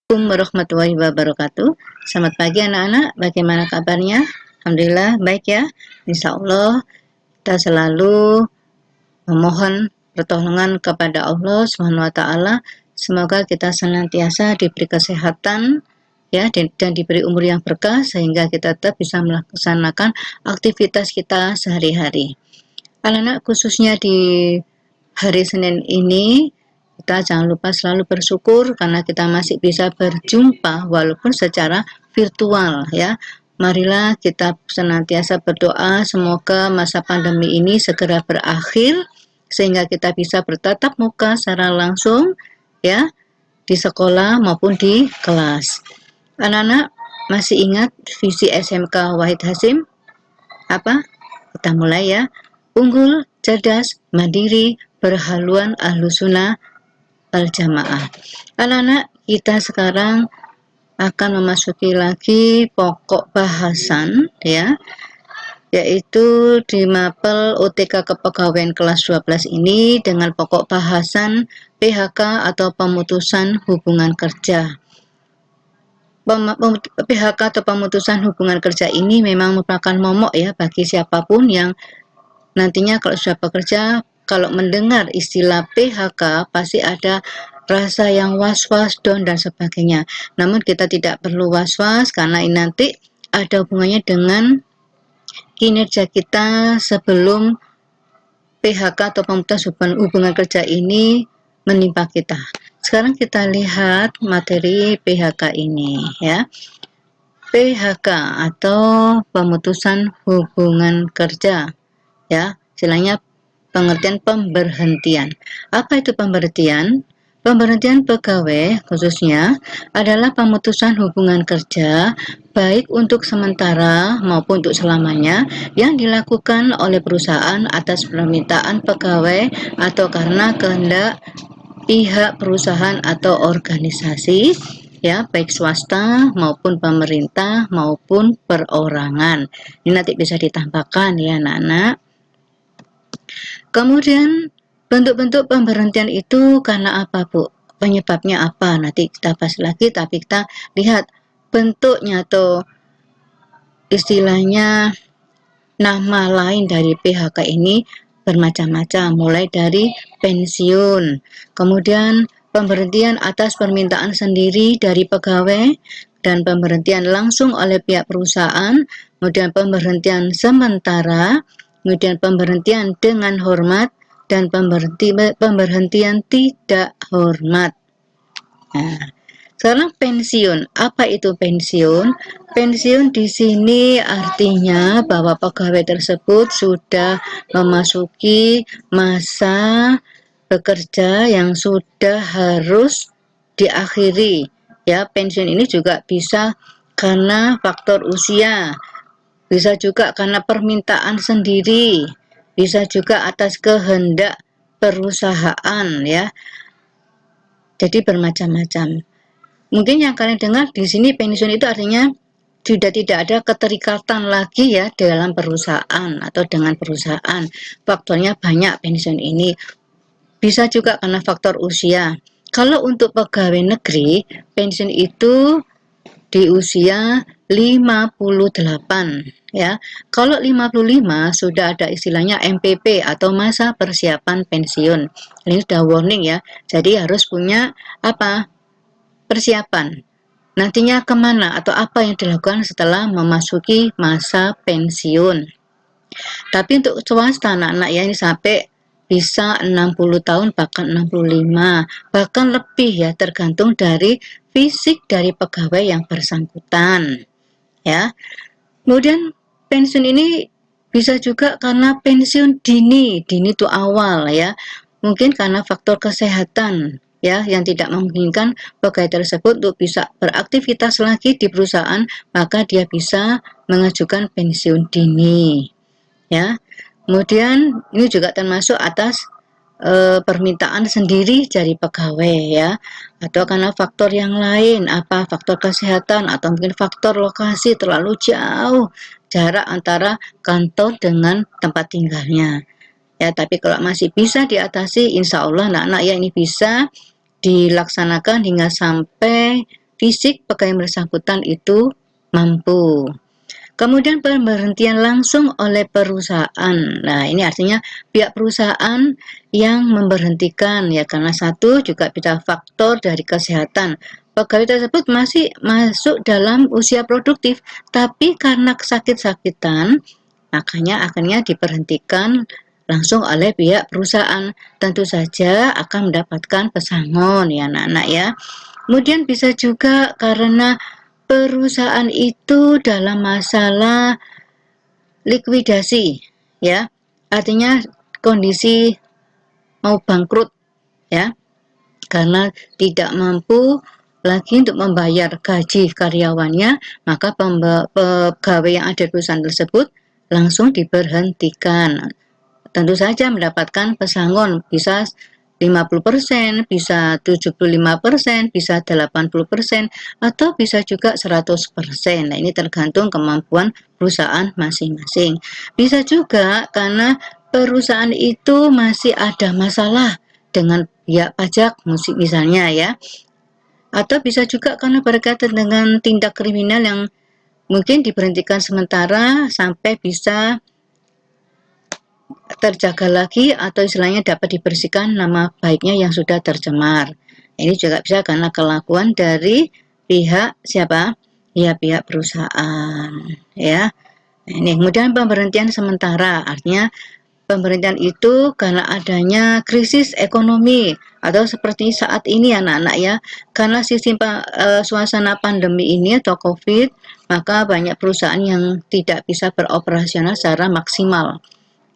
Assalamualaikum warahmatullahi wabarakatuh. Selamat pagi anak-anak, bagaimana kabarnya? Alhamdulillah baik ya. Insya Allah kita selalu memohon pertolongan kepada Allah Subhanahu wa taala. Semoga kita senantiasa diberi kesehatan ya dan diberi umur yang berkah sehingga kita tetap bisa melaksanakan aktivitas kita sehari-hari. Anak-anak khususnya di hari Senin ini kita jangan lupa selalu bersyukur karena kita masih bisa berjumpa walaupun secara virtual ya. Marilah kita senantiasa berdoa semoga masa pandemi ini segera berakhir sehingga kita bisa bertatap muka secara langsung ya di sekolah maupun di kelas. Anak-anak masih ingat visi SMK Wahid Hasyim? Apa? Kita mulai ya. Unggul, cerdas, mandiri, berhaluan ahlussunnah Al-Jamaah. Anak-anak, kita sekarang akan memasuki lagi pokok bahasan ya, yaitu di mapel UTK Kepegawaian kelas 12 ini dengan pokok bahasan PHK atau pemutusan hubungan kerja. PHK atau pemutusan hubungan kerja ini memang merupakan momok ya bagi siapapun yang nantinya kalau sudah bekerja. Kalau mendengar istilah PHK pasti ada rasa yang was-was, down dan sebagainya. Namun kita tidak perlu was-was karena ini nanti ada hubungannya dengan kinerja kita sebelum PHK atau pemutusan hubungan kerja ini menimpa kita. Sekarang kita lihat materi PHK ini ya. PHK atau pemutusan hubungan kerja ya, istilahnya pengertian pemberhentian. Apa itu pemberhentian? Pemberhentian pegawai khususnya adalah pemutusan hubungan kerja baik untuk sementara maupun untuk selamanya yang dilakukan oleh perusahaan atas permintaan pegawai atau karena kehendak pihak perusahaan atau organisasi ya, baik swasta maupun pemerintah maupun perorangan. Ini nanti bisa ditambahkan ya anak-anak. Kemudian bentuk-bentuk pemberhentian itu karena apa Bu? Penyebabnya apa? Nanti kita bahas lagi, tapi kita lihat bentuknya atau istilahnya nama lain dari PHK ini bermacam-macam, mulai dari pensiun, kemudian pemberhentian atas permintaan sendiri dari pegawai, dan pemberhentian langsung oleh pihak perusahaan, kemudian pemberhentian sementara, kemudian pemberhentian dengan hormat, dan pemberhentian tidak hormat. Nah, sekarang pensiun. Apa itu pensiun? Pensiun di sini artinya bahwa pegawai tersebut sudah memasuki masa bekerja yang sudah harus diakhiri. Ya, pensiun ini juga bisa karena faktor usia, bisa juga karena permintaan sendiri, bisa juga atas kehendak perusahaan ya. Jadi bermacam-macam. Mungkin yang kalian dengar di sini pensiun itu artinya sudah tidak ada keterikatan lagi ya dalam perusahaan atau dengan perusahaan. Faktornya banyak pensiun ini. Bisa juga karena faktor usia. Kalau untuk pegawai negeri, pensiun itu di usia 58 ya. Kalau 55 sudah ada istilahnya MPP atau masa persiapan pensiun. Ini sudah warning ya. Jadi harus punya apa? Persiapan. Nantinya kemana atau apa yang dilakukan setelah memasuki masa pensiun. Tapi untuk swasta anak-anak ya ini sampai bisa 60 tahun bahkan 65 bahkan lebih ya, tergantung dari fisik dari pegawai yang bersangkutan ya. Kemudian pensiun ini bisa juga karena pensiun dini itu awal ya, mungkin karena faktor kesehatan ya yang tidak memungkinkan pegawai tersebut untuk bisa beraktivitas lagi di perusahaan, maka dia bisa mengajukan pensiun dini ya. Kemudian ini juga termasuk atas permintaan sendiri dari pegawai ya, atau karena faktor yang lain, apa faktor kesehatan atau mungkin faktor lokasi terlalu jauh jarak antara kantor dengan tempat tinggalnya ya. Tapi kalau masih bisa diatasi, insya Allah anak-anak ya ini bisa dilaksanakan hingga sampai fisik pegawai yang bersangkutan itu mampu. Kemudian pemberhentian langsung oleh perusahaan. Nah, ini artinya pihak perusahaan yang memberhentikan ya, karena satu juga bisa faktor dari kesehatan. Pegawai tersebut masih masuk dalam usia produktif, tapi karena sakit-sakitan, makanya akhirnya diberhentikan langsung oleh pihak perusahaan. Tentu saja akan mendapatkan pesangon ya anak-anak ya. Kemudian bisa juga karena perusahaan itu dalam masalah likuidasi ya. Artinya kondisi mau bangkrut ya. Karena tidak mampu lagi untuk membayar gaji karyawannya, maka pegawai yang ada di perusahaan tersebut langsung diberhentikan. Tentu saja mendapatkan pesangon bisa 50%, bisa 75%, bisa 80%, atau bisa juga 100%. Nah, ini tergantung kemampuan perusahaan masing-masing. Bisa juga karena perusahaan itu masih ada masalah dengan pihak pajak misalnya ya. Atau bisa juga karena berkaitan dengan tindak kriminal yang mungkin diberhentikan sementara sampai bisa terjaga lagi atau istilahnya dapat dibersihkan nama baiknya yang sudah tercemar. Ini juga bisa karena kelakuan dari pihak siapa? Ya, pihak perusahaan ya. Ini kemudian pemberhentian sementara, artinya pemberhentian itu karena adanya krisis ekonomi atau seperti saat ini anak-anak ya, karena suasana pandemi ini atau COVID, maka banyak perusahaan yang tidak bisa beroperasional secara maksimal.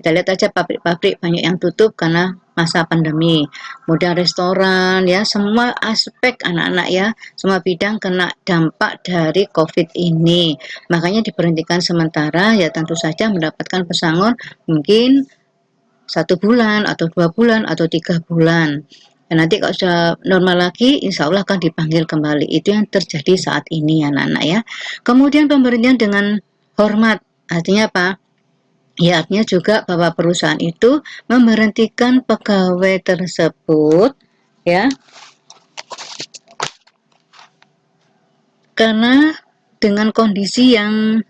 Kita lihat aja pabrik-pabrik banyak yang tutup karena masa pandemi. Kemudian restoran ya, semua aspek anak-anak ya, semua bidang kena dampak dari COVID ini. Makanya diberhentikan sementara ya, tentu saja mendapatkan pesangon mungkin 1 bulan atau 2 bulan atau 3 bulan. Dan nanti kalau sudah normal lagi, insya Allah akan dipanggil kembali. Itu yang terjadi saat ini anak-anak ya. Kemudian pemberhentian dengan hormat, artinya apa? Ya, artinya juga bahwa perusahaan itu memberhentikan pegawai tersebut ya, karena dengan kondisi yang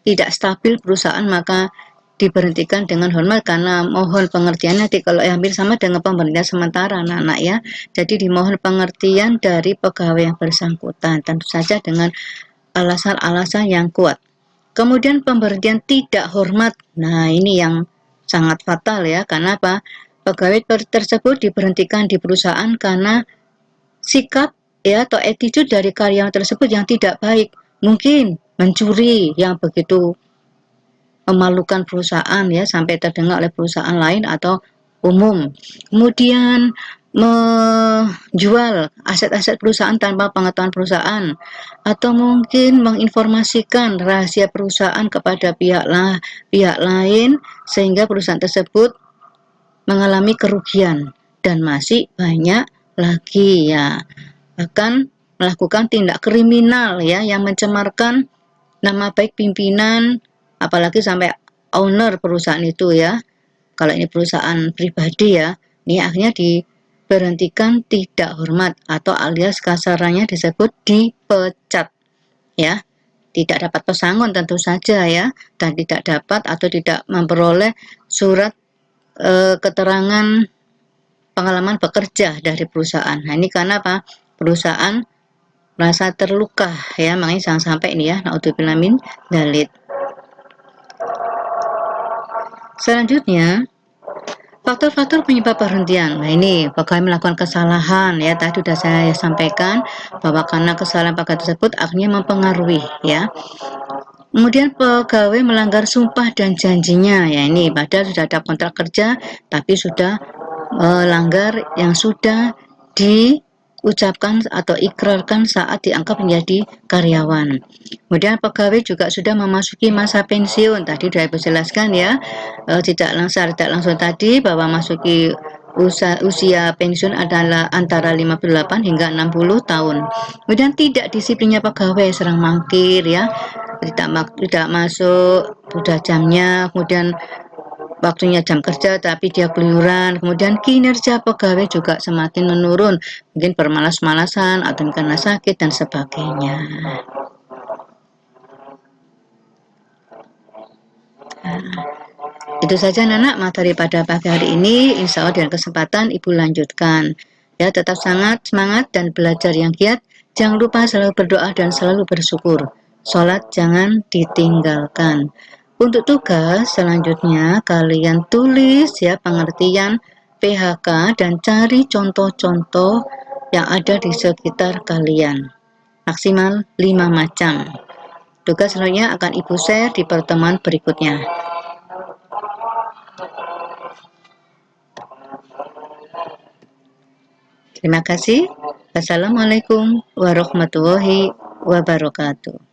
tidak stabil perusahaan, maka diberhentikan dengan hormat. Karena mohon pengertian, nanti kalau hampir sama dengan pemberhentian sementara anak-anak ya. Jadi dimohon pengertian dari pegawai yang bersangkutan, tentu saja dengan alasan-alasan yang kuat. Kemudian pemberhentian tidak hormat. Nah, ini yang sangat fatal ya. Karena apa? Pegawai tersebut diberhentikan di perusahaan karena sikap ya atau attitude dari karyawan tersebut yang tidak baik. Mungkin mencuri yang begitu memalukan perusahaan ya, sampai terdengar oleh perusahaan lain atau umum. Kemudian menjual aset-aset perusahaan tanpa pengetahuan perusahaan, atau mungkin menginformasikan rahasia perusahaan kepada pihak lain sehingga perusahaan tersebut mengalami kerugian. Dan masih banyak lagi ya, bahkan melakukan tindak kriminal ya yang mencemarkan nama baik pimpinan, apalagi sampai owner perusahaan itu ya. Kalau ini perusahaan pribadi ya, ini akhirnya diberhentikan tidak hormat atau alias kasarannya disebut dipecat ya. Tidak dapat pesangon tentu saja ya, dan tidak dapat atau tidak memperoleh surat keterangan pengalaman bekerja dari perusahaan. Nah, ini karena apa? Perusahaan merasa terluka ya, makanya jangan sampai ini ya, naudzubillah min dzalik. Selanjutnya, faktor-faktor penyebab perhentian. Nah, ini pegawai melakukan kesalahan ya, tadi sudah saya sampaikan bahwa karena kesalahan pegawai tersebut akhirnya mempengaruhi ya. Kemudian pegawai melanggar sumpah dan janjinya ya, ini padahal sudah ada kontrak kerja tapi sudah melanggar yang sudah diucapkan atau ikrarkan saat diangkat menjadi karyawan. Kemudian pegawai juga sudah memasuki masa pensiun, tadi sudah dijelaskan ya, tidak langsung tadi bahwa masuki usia pensiun adalah antara 58 hingga 60 tahun. Kemudian tidak disiplinnya pegawai, sering mangkir ya, tidak masuk sudah jamnya, kemudian waktunya jam kerja tapi dia keluyuran, kemudian kinerja pegawai juga semakin menurun, mungkin bermalas-malasan atau karena sakit dan sebagainya. Itu saja Nana materi pada pagi hari ini. Insya Allah dengan kesempatan Ibu lanjutkan. Ya, tetap semangat dan belajar yang giat. Jangan lupa selalu berdoa dan selalu bersyukur. Sholat jangan ditinggalkan. Untuk tugas selanjutnya kalian tulis ya pengertian PHK dan cari contoh-contoh yang ada di sekitar kalian. Maksimal 5 macam. Tugas selanjutnya akan Ibu share di pertemuan berikutnya. Terima kasih. Wassalamualaikum warahmatullahi wabarakatuh.